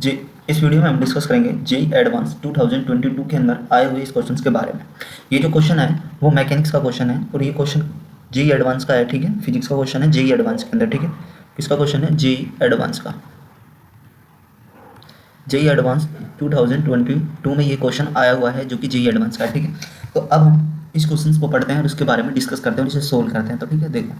जी इस वीडियो में हम डिस्कस करेंगे जेई एडवांस 2022 के अंदर आए हुए इस क्वेश्चंस के बारे में। ये जो क्वेश्चन है वो मैकेनिक्स का क्वेश्चन है और ये क्वेश्चन जेई एडवांस का है, ठीक है। फिजिक्स का क्वेश्चन है जेई एडवांस के अंदर, ठीक है। किसका क्वेश्चन है? जेई एडवांस का। जेई एडवांस 2022 में ये क्वेश्चन आया हुआ है जो कि जेई एडवांस का है, ठीक है। तो अब हम इस क्वेश्चन को पढ़ते हैं और उसके बारे में डिस्कस करते हैं और इसे सोल्व करते हैं। तो ठीक है, देखो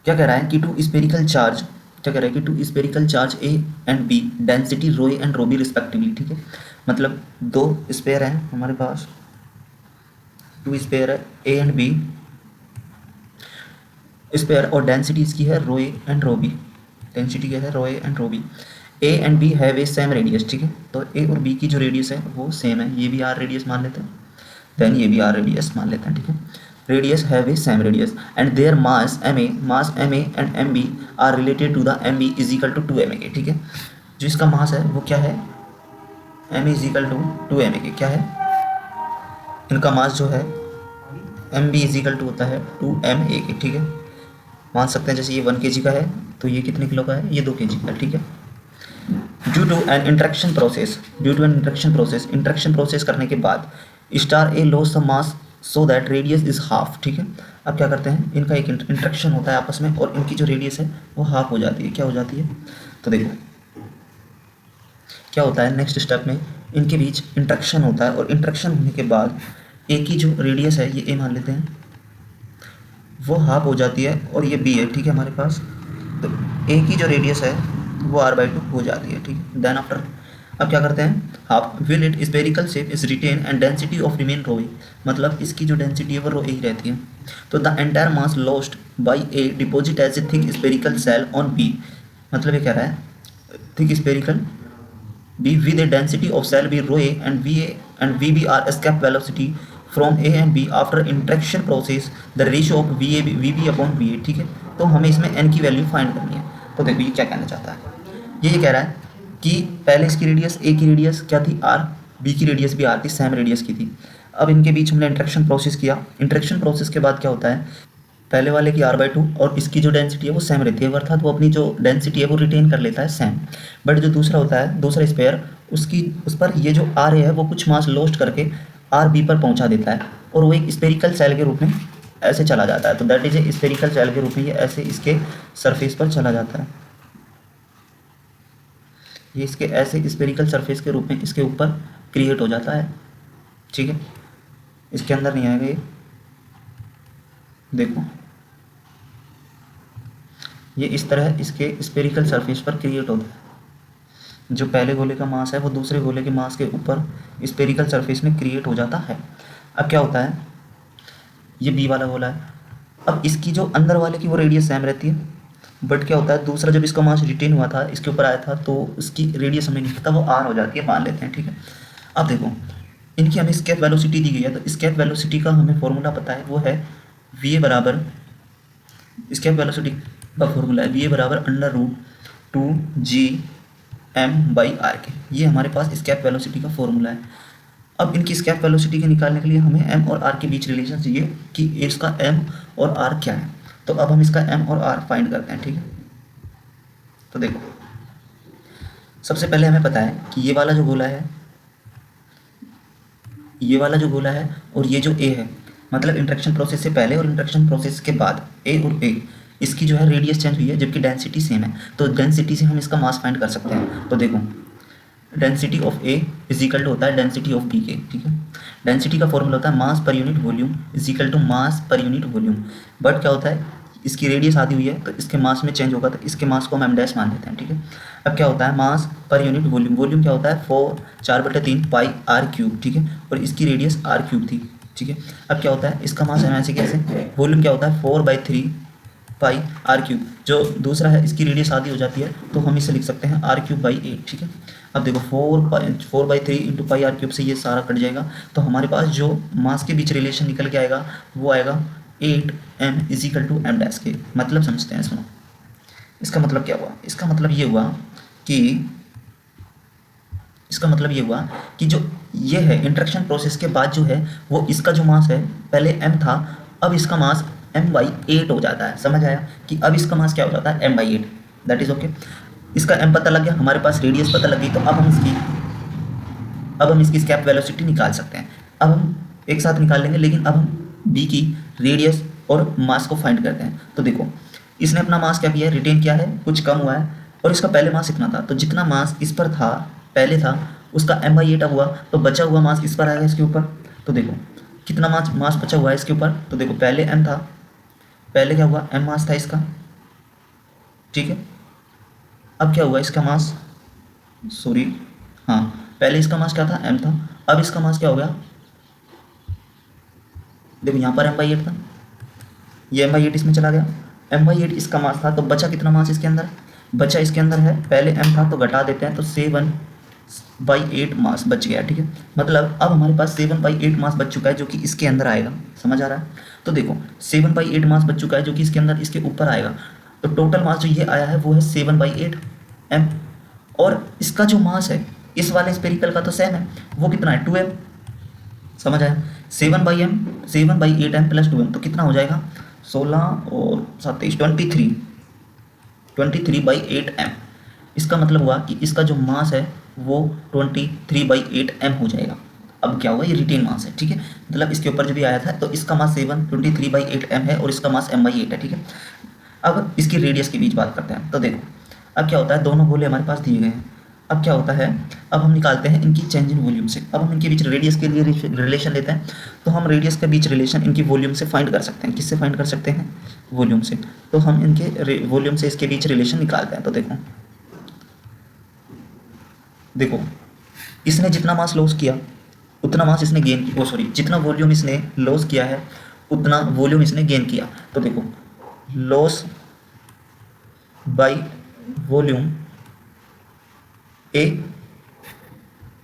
क्या कह रहा है कि टू स्पेरिकल चार्ज, क्या कह रहा है कि two spherical charge A and B density rho A and rho B respectively, ठीक है। मतलब दो स्पेयर हैं हमारे पास, टू स्पेयर है ए एंड बी स्पेयर और डेंसिटी इसकी है rho A and rho B. Density क्या है? Rho A and rho B. A and B have a same radius, ठीक है। तो ए और बी की जो रेडियस है वो सेम है, ये भी आर रेडियस मान लेते हैं, देन ये भी आर रेडियस मान लेते हैं, ठीक है। Radius have a same radius and their mass M A and M B are related to the M B is equal to 2 M A के, ठीक है। जो इसका मास है वो क्या है? M is equal to 2 M A के। क्या है इनका मास जो है? M B is equal to होता है 2 एम ए के, ठीक है। मान सकते हैं जैसे ये 1 kg का है तो ये कितने किलो का है? ये 2 kg का, ठीक है। Due to an interaction process, interaction process करने के बाद star a loss the mass so that radius is half, ठीक है। अब क्या करते हैं, इनका एक इंट्रैक्शन होता है आपस में और इनकी जो रेडियस है वो हाफ हो जाती है। क्या हो जाती है? तो देखो क्या होता है, नेक्स्ट स्टेप में इनके बीच इंट्रैक्शन होता है और इंट्रैक्शन होने के बाद ए की जो रेडियस है, ये ए मान लेते हैं, वो हाफ हो जाती है और ये बी है, ठीक है हमारे पास। तो ए की जो रेडियस है वो r/2 हो जाती है, ठीक है। देन आफ्टर अब क्या करते हैं, half will it spherical shape is retain and density of remain rho A, मतलब इसकी जो डेंसिटी है वो रो ए ही रहती है। तो the entire mass lost by A deposit as a thick spherical shell on B, मतलब ये कह रहा है thick spherical B with a density of shell B rho A and V B are escape velocity from A and B after interaction process the ratio of V B upon B A, ठीक है। तो हमें इसमें N की value find करनी है। तो देखो ये क्या कहना चाहता है, ये कह रहा है कि पहले इसकी रेडियस ए की रेडियस क्या थी? आर, बी की रेडियस भी आर थी, सेम रेडियस की थी। अब इनके बीच हमने इंट्रैक्शन प्रोसेस किया। इंट्रैक्शन प्रोसेस के बाद क्या होता है, पहले वाले की r/2 और इसकी जो डेंसिटी है वो सेम रहती है, अर्थात वो अपनी जो डेंसिटी है वो रिटेन कर लेता है सेम। बट जो दूसरा होता है, दूसरा स्पेयर, उस पर ये जो आर है वो कुछ मास लॉस्ट करके आर बी पर पहुंचा देता है और वो एक स्पेरिकल सेल के रूप में ऐसे चला जाता है। तो that is a spherical cell के रूप में ये ऐसे इसके सरफेस पर चला जाता है, ये इसके ऐसे स्पेरिकल सरफेस के रूप में इसके ऊपर क्रिएट हो जाता है, ठीक है। इसके अंदर नहीं आएगा ये, देखो ये इस तरह इसके स्पेरिकल सरफेस पर क्रिएट होता है। जो पहले गोले का मास है वो दूसरे गोले के मास के ऊपर स्पेरिकल सरफेस में क्रिएट हो जाता है। अब क्या होता है, ये बी वाला गोला है, अब इसकी जो अंदर वाले की वो रेडियस सेम रहती है, बट क्या होता है दूसरा जब इसका मास रिटेन हुआ था इसके ऊपर आया था तो उसकी रेडियस हमें नहीं पता, वो आर हो जाती है, मान लेते हैं, ठीक है। अब देखो इनकी हमें स्केप वेलोसिटी दी गई है, तो स्केप वेलोसिटी का हमें फॉर्मूला पता है, वो है वी ए बराबर, स्केप वेलोसिटी का फॉर्मूला है वी ए बराबर √2g/m/r के। ये हमारे पास स्केप वेलोसिटी का फॉर्मूला है। अब इनकी स्केप वेलोसिटी के निकालने के लिए हमें एम और आर के बीच रिलेशन चाहिए कि इसका एम और आर क्या है। तो अब हम इसका एम और आर फाइंड करते हैं, ठीक है। तो देखो सबसे पहले हमें पता है कि ये वाला जो गोला है, ये वाला जो गोला है और ये जो ए है, मतलब इंट्रैक्शन प्रोसेस से पहले और इंट्रैक्शन प्रोसेस के बाद ए और ए, इसकी जो है रेडियस चेंज हुई है जबकि डेंसिटी सेम है। तो डेंसिटी से हम इसका मास फाइंड कर सकते हैं। तो देखो density of A is equal to होता है डेंसिटी ऑफ बी के, ठीक है। डेंसिटी का फॉर्मूला होता है mass per unit volume is equal to mass per unit volume. But क्या होता है, इसकी रेडियस आती हुई है तो इसके मास में चेंज होगा, तो इसके मास को हम एम डैश मान लेते हैं, ठीक है। अब क्या होता है, mass per unit volume, volume क्या होता है 4/3 पाई आर क्यूब, ठीक है। और इसकी रेडियस आर क्यूब थी, ठीक है। अब क्या होता है, इसका मास है ऐसे कैसे, वॉल्यूम क्या होता है 4/3 पाई आर क्यूब, जो दूसरा है इसकी रेडियस आधी हो जाती है तो हम इसे लिख सकते हैं r³/8, ठीक है। अब देखो 4/3 इंटू पाई आर क्यूब से ये सारा कट जाएगा, तो हमारे पास जो मास के बीच रिलेशन निकल के आएगा वो आएगा 8m is equal to M dash के। मतलब समझते हैं, सुनो इसका मतलब क्या हुआ, इसका मतलब ये हुआ कि जो ये है इंट्रैक्शन प्रोसेस के बाद जो है वो इसका जो मास है पहले m था, अब इसका मास m/8 हो जाता है। समझ आया कि अब इसका मास क्या हो जाता है m/8, दैट इज ओके। इसका एम पता लग गया, हमारे पास रेडियस पता लग गई, तो अब हम इसकी स्केप वेलोसिटी निकाल सकते हैं। अब हम एक साथ निकाल लेंगे, लेकिन अब हम बी की रेडियस और मास को फाइंड करते हैं। तो देखो इसने अपना मास क्या किया है, रिटेन किया है, कुछ कम हुआ है, और इसका पहले मास इतना था, तो जितना मास इस पर था पहले था उसका m/8 अब हुआ, तो बचा हुआ मास इस पर आएगा इसके ऊपर। तो देखो कितना मास बचा हुआ है इसके ऊपर, तो देखो पहले m था, पहले क्या हुआ, m मास था इसका, ठीक है। अब क्या हुआ इसका मास, सॉरी हाँ, पहले इसका मास क्या था, m था, अब इसका मास क्या हो गया, देखो यहाँ पर m/8 था, ये m/8 इसमें चला गया, m/8 इसका मास था, तो बचा कितना मास इसके अंदर, बचा इसके अंदर है, पहले m था तो घटा देते हैं, तो 7/8 मास बच गया, ठीक है। मतलब अब हमारे पास 7/8 मास बच चुका है जो कि इसके अंदर आएगा, समझ आ रहा है। तो देखो 7/8 मास बच चुका है जो कि इसके अंदर इसके ऊपर आएगा, तो टोटल मास जो ये आया है वो है 7/8 m, और इसका जो मास है इस वाले स्पेरिकल का तो सेम है, वो कितना है 2m, समझ आया। 7/8m प्लस 2m तो कितना हो जाएगा, 16 और 27 23/8m। इसका मतलब हुआ कि इसका जो मास है वो 23/8m हो जाएगा। अब क्या हुआ, ये रिटेन मास है, ठीक है, मतलब इसके ऊपर जो भी आया था, तो इसका मास 23/8m है और इसका मास m/8 है, ठीक है। अब इसकी रेडियस के बीच बात करते हैं। तो देखो अब क्या होता है, दोनों गोले हमारे पास दिए गए हैं, अब क्या होता है, अब हम निकालते हैं इनकी चेंज इन वॉल्यूम से। अब हम इनके बीच रेडियस के लिए रिलेशन लेते हैं, तो हम रेडियस के बीच रिलेशन इनकी वॉल्यूम से फाइंड कर सकते हैं। किससे फाइंड कर सकते हैं, वॉल्यूम से। तो हम इनके वॉल्यूम से इसके बीच रिलेशन निकालते हैं। तो देखो इसने जितना मास लॉस किया उतना मास इसने गेन किया, सॉरी जितना वॉल्यूम इसने लॉस किया है उतना वॉल्यूम इसने गेन किया। तो देखो लॉस बाई वॉल्यूम ए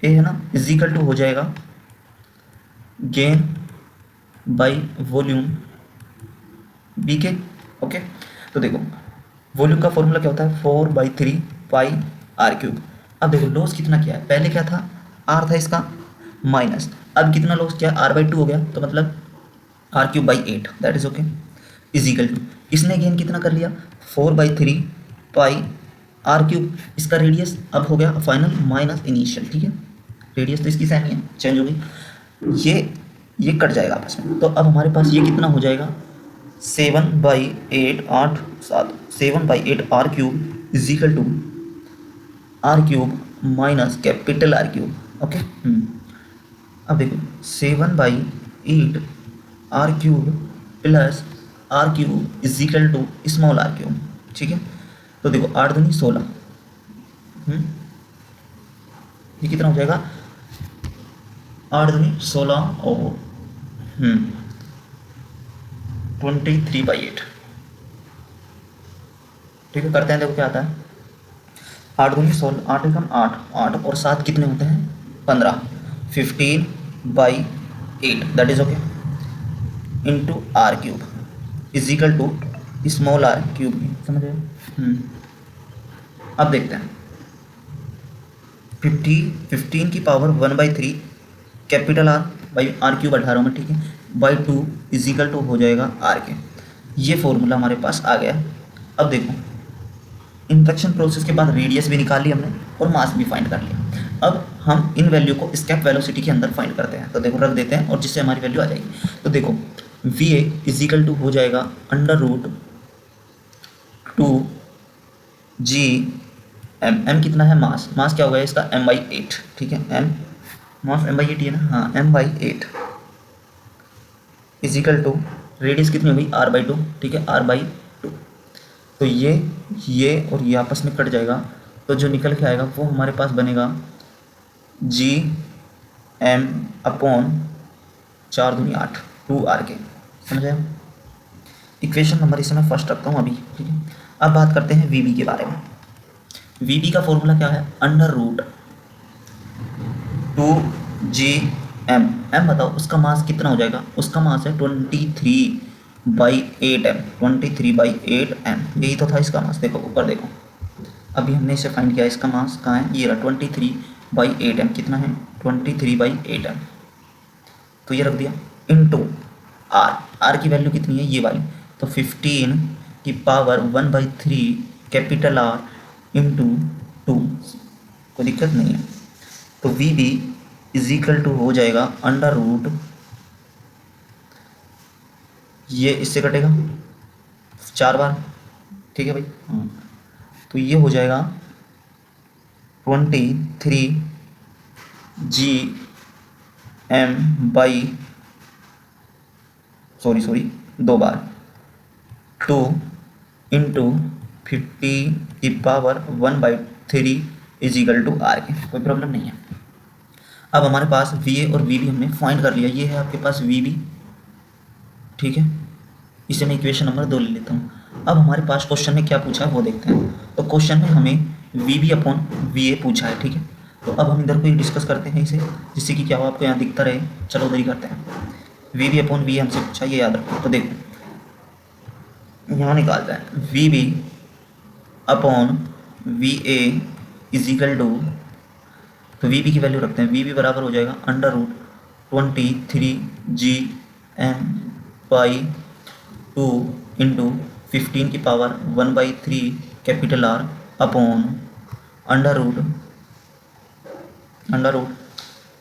है ना, इज इक्वल टू हो जाएगा गेन बाई वॉल्यूम बी के, ओके। तो देखो वॉल्यूम का फॉर्मूला क्या होता है, 4/3 पाई आर क्यूब। अब देखो लॉस कितना किया है, पहले क्या था, आर था इसका माइनस, अब कितना लॉस किया, r/2 हो गया, तो मतलब r/8 that is okay, is equal to इसने गेन कितना कर लिया, 4/3 पाई r/3, इसका रेडियस अब हो गया फाइनल माइनस इनिशियल, ठीक है। रेडियस तो इसकी सेम ही है, चेंज हो गई, ये कट जाएगा आपस में। तो अब हमारे पास ये कितना हो जाएगा, 7/8 r/3 is equal to r³ minus capital R³ okay. अब देखो 7/8 r³ plus r³ is equal to small r³, ठीक है। तो देखो 8 दूनी 16, ये कितना हो जाएगा, 8 दूनी 16 और 23/8, ठीक है। करते हैं, देखो क्या आता है, 8 दूनी 16, 8 एकम 8, 8 और 7 कितने होते हैं 15, 15/8 that is okay, into r³ is equal to small r³, समझ गए। अब देखते हैं 15 की power 1/3 capital R by r³ 18 में, ठीक है, बाई 2 इज इक्वल टू हो जाएगा r के। ये फॉर्मूला हमारे पास आ गया। अब देखो इंडक्शन प्रोसेस के बाद रेडियस भी निकाल ली हमने और मास भी फाइंड कर लिया। अब हम इन वैल्यू को स्केप वेलोसिटी के अंदर फाइंड करते हैं। तो देखो रख देते हैं और जिससे हमारी वैल्यू आ जाएगी। तो देखो VA इज इक्वल टू हो जाएगा √2Gm। m कितना है, मास क्या हो गया इसका m/8, ठीक है, मास m/8 है ना, हाँ m/8 is equal to radius कितनी हो गई r/2, ठीक है, r/2। तो ये और ये आपस में कट जाएगा, तो जो निकल के आएगा वो हमारे पास बनेगा Gm/4 दूनी 8 2r के, समझ आया। इक्वेशन नंबर इसे मैं फर्स्ट रखता हूँ अभी, ठीक है। अब बात करते हैं VB के बारे में। VB का फॉर्मूला क्या है, √2Gm। m बताओ उसका मास कितना हो जाएगा, उसका मास है 23/8m, 23/8m, यही तो था इसका मास। देखो ऊपर देखो, अभी हमने इसे फाइंड किया, इसका मास कहाँ है, ये रहा 23/8m, कितना है 23/8m, तो ये रख दिया इनटू r की वैल्यू कितनी है ये वाली, तो 15 की पावर 1/3 कैपिटल R इंटू 2, कोई दिक्कत नहीं है। तो V B is equal to हो जाएगा अंडर रूट, ये इससे कटेगा 4 बार, ठीक है भाई। हाँ, तो ये हो जाएगा 23 जी एम बाई, सॉरी 2 बार, 2 इंटू 50 की power 1/3 is equal to R के। कोई प्रॉब्लम नहीं है। अब हमारे पास वी ए और वी बी हमने फाइंड कर लिया। ये है आपके पास वी बी, ठीक है। इसे मैं इक्वेशन नंबर 2 ले लेता हूँ। अब हमारे पास क्वेश्चन में क्या पूछा है वो देखते हैं। तो क्वेश्चन में हमें V B upon V A पूछा है, ठीक है। तो अब हम इधर को ही डिस्कस करते हैं इसे, जिससे कि क्या हो आपको यहाँ दिखता रहे। चलो उधर ही करते हैं। V B upon V A हमसे पूछा, ये याद रखो। तो देखो यहाँ निकालते हैं, V B upon V A is equal to, तो वी बी की वैल्यू रखते हैं। वी बी बराबर हो जाएगा under root 23 G M by 2 into 15 की power 1/3 capital R upon under root.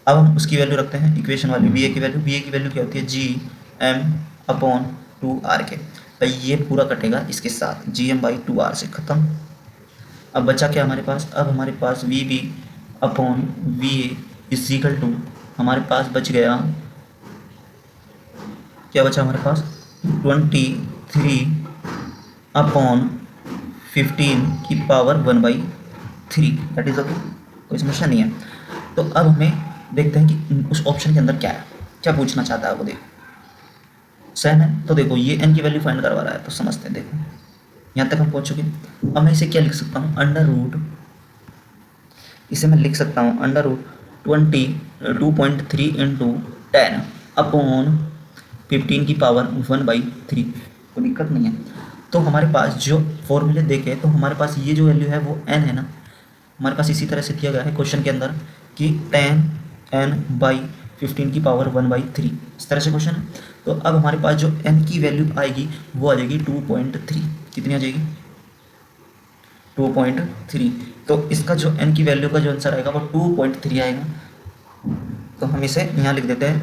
अब हम उसकी वैल्यू रखते हैं इक्वेशन वाली, वी ए की वैल्यू। वी ए की वैल्यू क्या होती है, जी एम अपॉन 2 आर के। तो ये पूरा कटेगा इसके साथ, जी एम बाई 2 आर से ख़त्म। अब बचा क्या हमारे पास, अब हमारे पास V B upon V A is equal to, हमारे पास बच गया, क्या बचा हमारे पास, 23 अपॉन 15 की पावर 1/3, दैट इज ओके, कोई समस्या नहीं है। तो अब हमें देखते हैं कि उस ऑप्शन के अंदर क्या है, क्या पूछना चाहता है वो। देखो सहन है, तो देखो ये एन की वैल्यू फाइंड करवा रहा है, तो समझते हैं। देखो यहाँ तक हम पहुँच चुके। अब मैं इसे क्या लिख सकता हूँ, अंडर रूट, इसे मैं लिख सकता हूँ अंडर रूट 2.3 इंटू 10 अपॉन 15 की पावर 1/3, कोई दिक्कत नहीं है। तो हमारे पास जो फॉर्मूले देखे, तो हमारे पास ये जो वैल्यू है वो n है ना, हमारे पास इसी तरह से दिया गया है क्वेश्चन के अंदर कि 10n/15 की पावर 1/3, इस तरह से क्वेश्चन है। तो अब हमारे पास जो n की वैल्यू आएगी वो आ जाएगी 2.3, कितनी आ जाएगी, 2.3। तो इसका जो n की वैल्यू का जो आंसर आएगा वो 2.3 आएगा। तो हम इसे यहाँ लिख देते हैं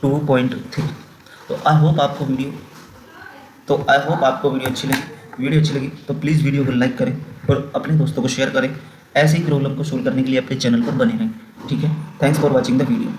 2.3। तो आई होप आपको वीडियो अच्छी लगी तो प्लीज़ वीडियो को लाइक करें और अपने दोस्तों को शेयर करें। ऐसे ही प्रॉब्लम को सोल्व करने के लिए अपने चैनल पर बने रहें, ठीक है। Thanks for watching the video.